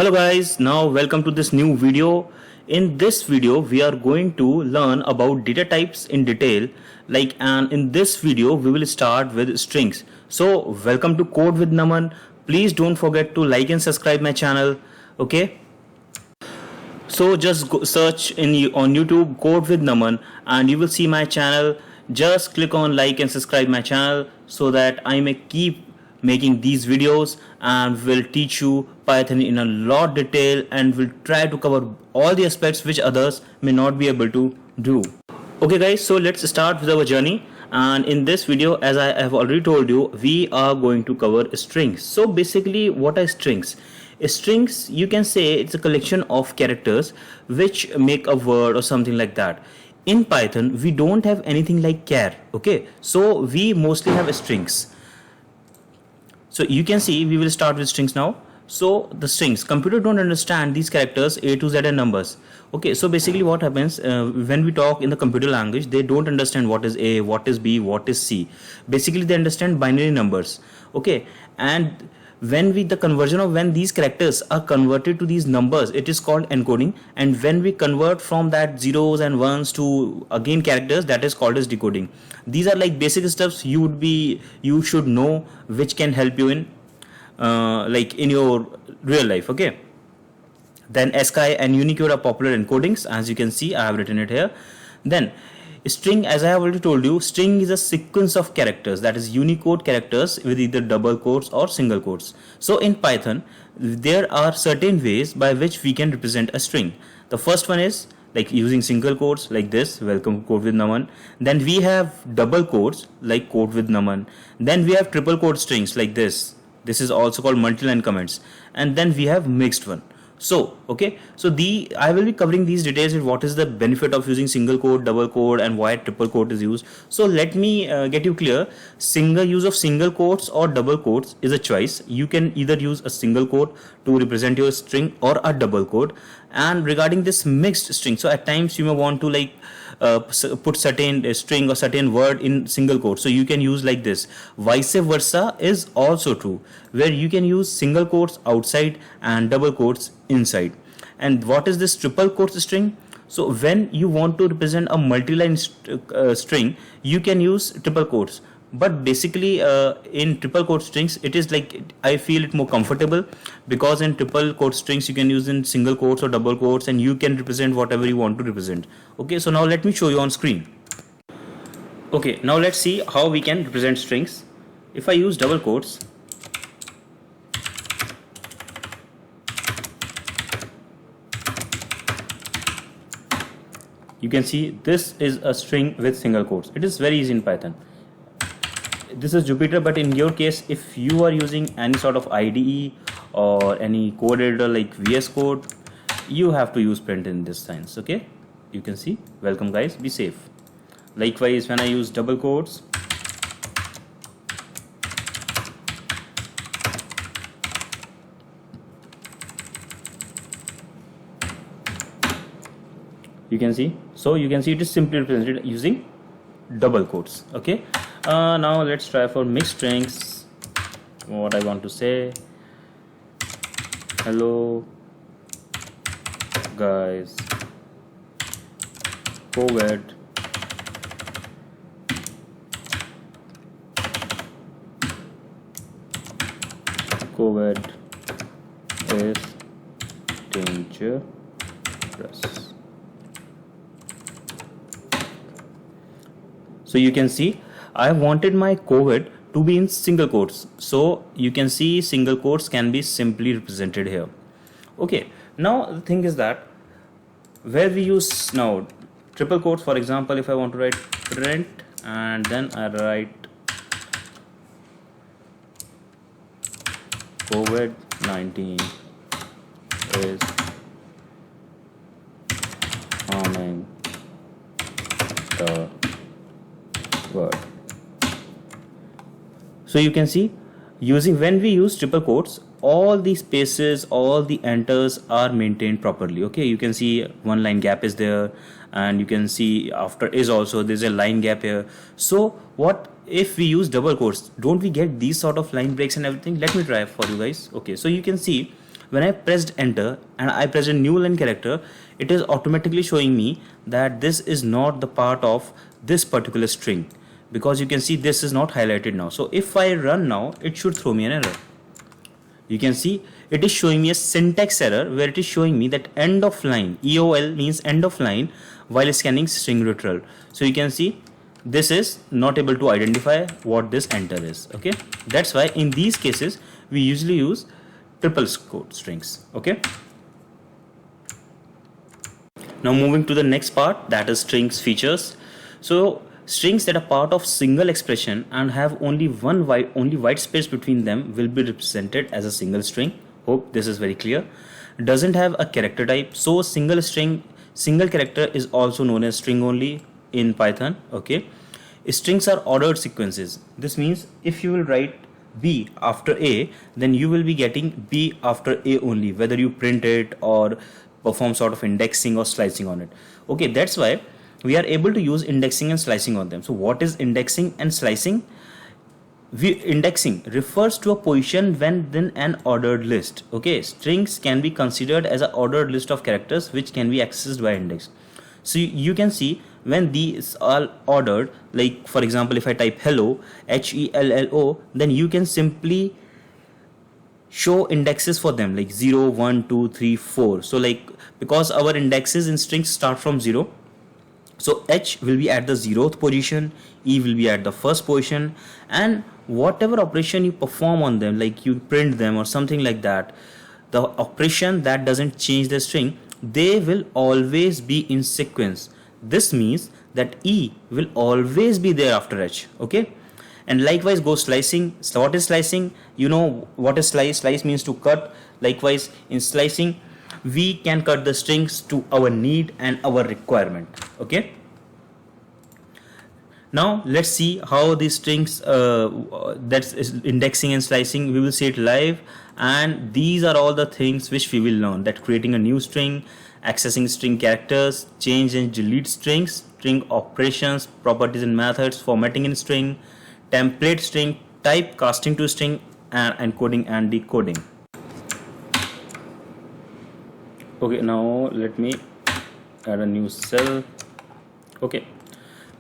Hello guys, now welcome to this new video. In this video we are going to learn about data types in detail, and in this video we will start with strings. So welcome to Code with Naman. Please don't forget to like and subscribe my channel. Okay, so just go search on YouTube Code with Naman and you will see my channel. Just click on like and subscribe my channel so that I may keep making these videos and will teach you Python in a lot detail and will try to cover all the aspects which others may not be able to do. Okay guys, so let's start with our journey, and in this video, as I have already told you, we are going to cover strings. So basically what are strings? Strings, you can say it's a collection of characters which make a word or something like that. In Python we don't have anything like char, okay, so we mostly have strings. So you can see we will start with strings now. So the strings, computer don't understand these characters A to Z and numbers. Okay, so basically what happens when we talk in the computer language, they don't understand what is A, what is B, what is C. Basically they understand binary numbers. Okay, and when these characters are converted to these numbers, it is called encoding, and when we convert from that zeros and ones to again characters, that is called as decoding. These are like basic stuffs you should know, which can help you in in your real life. Okay, then ASCII and Unicode are popular encodings. As you can see, I have written it here. Then string, as I have already told you, string is a sequence of characters, that is Unicode characters with either double quotes or single quotes. So in Python there are certain ways by which we can represent a string. The first one is like using single quotes like this, welcome Code with Naman. Then we have double quotes like Code with Naman. Then we have triple quote strings like this is also called multi-line comments. And then we have mixed one. So okay, so I will be covering these details with what is the benefit of using single quote, double quote, and why triple quote is used. So let me get you clear. Use of single quotes or double quotes is a choice. You can either use a single quote to represent your string or a double quote. And regarding this mixed string, so at times you may want to put certain string or certain word in single quote, so you can use like this. Vice versa is also true, where you can use single quotes outside and double quotes inside. And what is this triple quotes string? So when you want to represent a multi-line string, you can use triple quotes. But basically in triple quote strings, it is like I feel it more comfortable, because in triple quote strings you can use in single quotes or double quotes, and you can represent whatever you want to represent. Okay, so now let me show you on screen. Okay, now let's see how we can represent strings. If I use double quotes, you can see this is a string with single quotes. It is very easy in Python. This is Jupyter, but in your case, if you are using any sort of IDE or any code editor like VS Code, you have to use print in this sense. Okay, you can see, welcome guys, be safe. Likewise, when I use double quotes, you can see, so you can see it is simply represented using double quotes. Okay, now let's try for mixed strings. What I want to say: hello guys, COVID is dangerous. So you can see I wanted my COVID to be in single quotes, so you can see single quotes can be simply represented here. Okay, now the thing is that where we use now triple quotes, for example, if I want to write print and then I write COVID-19 is harming the word. So you can see, when we use triple quotes, all the spaces, all the enters are maintained properly. Okay, you can see one line gap is there, and you can see after is also there's a line gap here. So what if we use double quotes? Don't we get these sort of line breaks and everything? Let me try for you guys. Okay, so you can see when I pressed enter and I pressed a new line character, it is automatically showing me that this is not the part of this particular string, because you can see this is not highlighted now. So if I run now, it should throw me an error. You can see it is showing me a syntax error where it is showing me that end of line, EOL means end of line, while scanning string literal. So you can see this is not able to identify what this enter is. Okay, that's why in these cases we usually use triple quote strings. Okay, now moving to the next part, that is strings features. So strings that are part of single expression and have only white space between them will be represented as a single string. Hope this is very clear. Doesn't have a character type, so single character is also known as string only in Python. Okay, strings are ordered sequences. This means if you will write B after A, then you will be getting B after A only, whether you print it or perform sort of indexing or slicing on it. Okay, that's why we are able to use indexing and slicing on them. So what is indexing and slicing? Indexing refers to a position within an ordered list. Okay, strings can be considered as an ordered list of characters which can be accessed by index. So you can see when these are ordered, like for example if I type hello, HELLO, then you can simply show indexes for them like 0, 1, 2, 3, 4. So like because our indexes in strings start from 0, so H will be at the 0th position, E will be at the first position, and whatever operation you perform on them, like you print them or something like that, the operation that doesn't change the string, they will always be in sequence. This means that E will always be there after H. Okay, and likewise go slicing. So what is slicing? You know what is slice? Slice means to cut. Likewise in slicing, we can cut the strings to our need and our requirement. Okay, now let's see how these strings that's indexing and slicing, we will see it live. And these are all the things which we will learn, that creating a new string, accessing string characters, change and delete strings, string operations, properties and methods, formatting in string, template string, type casting to string, and encoding and decoding. Okay, now let me add a new cell. Okay,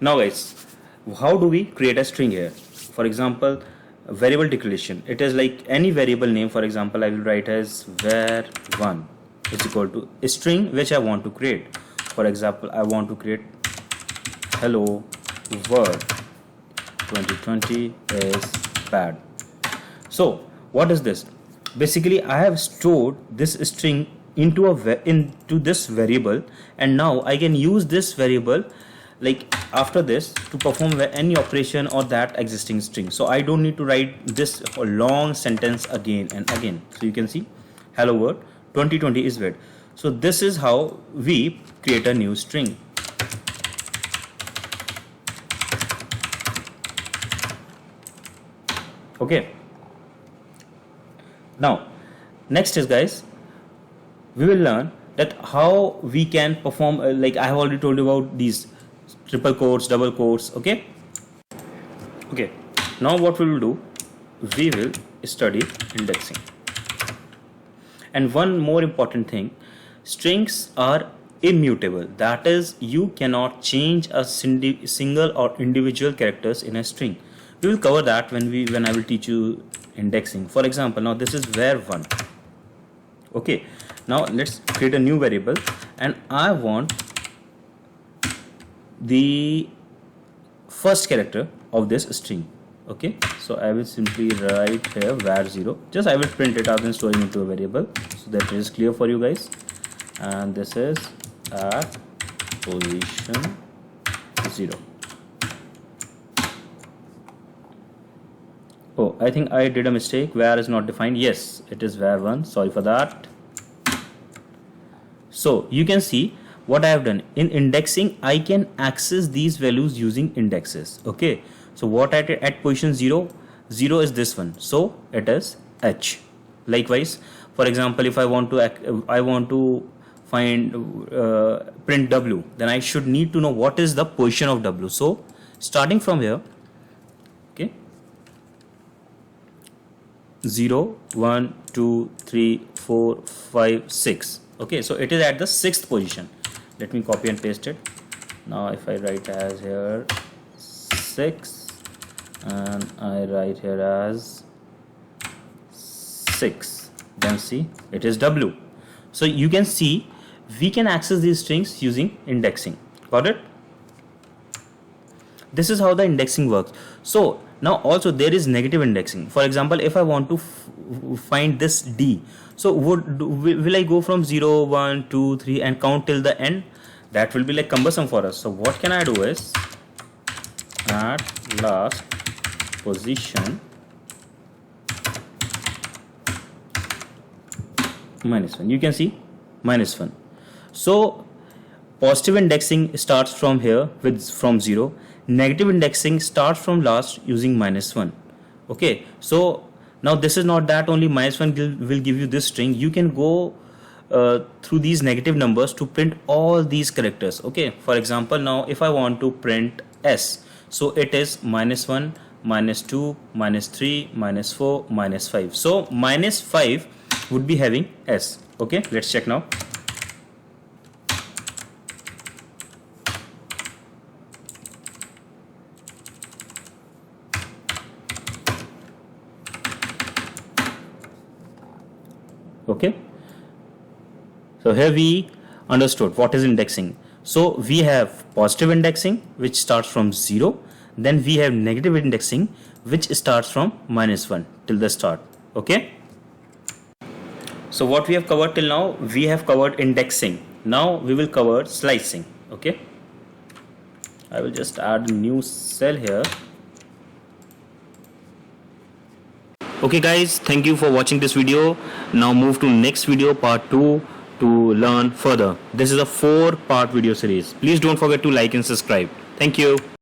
now guys, how do we create a string here? For example, variable declaration, it is like any variable name. For example, I will write as var1 is equal to a string which I want to create. For example, I want to create hello world 2020 is bad. So what is this? Basically I have stored this string into this variable, and now I can use this variable like after this to perform any operation or that existing string. So I don't need to write this long sentence again and again. So you can see hello world 2020 is bad. So this is how we create a new string. Okay, now next is guys, we will learn that how we can perform like I have already told you about these triple quotes, double quotes. Okay, now what we will do, we will study indexing. And one more important thing, strings are immutable. That is, you cannot change a single or individual characters in a string. We will cover that when I will teach you indexing. For example, now this is var1. Okay, now let's create a new variable, and I want the first character of this string. Okay, so I will simply write here var0. Just I will print it out and store it into a variable so that it is clear for you guys. And this is at position 0. Oh, I think I did a mistake. Var is not defined. Yes, it is var1. Sorry for that. So you can see what I have done in indexing. I can access these values using indexes. Okay, so what at position 0 is this one, so it is H. Likewise, for example, if I want to find print W, then I should need to know what is the position of W. So starting from here, okay, 0, 1, 2, 3, 4, 5, 6. Okay, so it is at the 6th position. Let me copy and paste it. Now if I write as here 6 and I write here as 6, then see it is W. So you can see we can access these strings using indexing. Got it? This is how the indexing works. So now also there is negative indexing. For example, if I want to find this D, so will I go from 0, 1, 2, 3 and count till the end? That will be like cumbersome for us. So what can I do is at last position -1. You can see -1. So positive indexing starts from here from 0. Negative indexing starts from last using -1. Okay, so now this is not that only -1 will give you this string. You can go through these negative numbers to print all these characters. Okay, for example, now if I want to print S, so it is -1, -2, -3, -4, -5. So -5 would be having S. Okay, let's check now. Okay, so here we understood what is indexing. So we have positive indexing which starts from 0, then we have negative indexing which starts from -1 till the start. Okay, so what we have covered till now, we have covered indexing. Now we will cover slicing. Okay, I will just add a new cell here. Okay guys, thank you for watching this video. Now move to next video, part 2, to learn further. This is a 4-part video series. Please don't forget to like and subscribe. Thank you.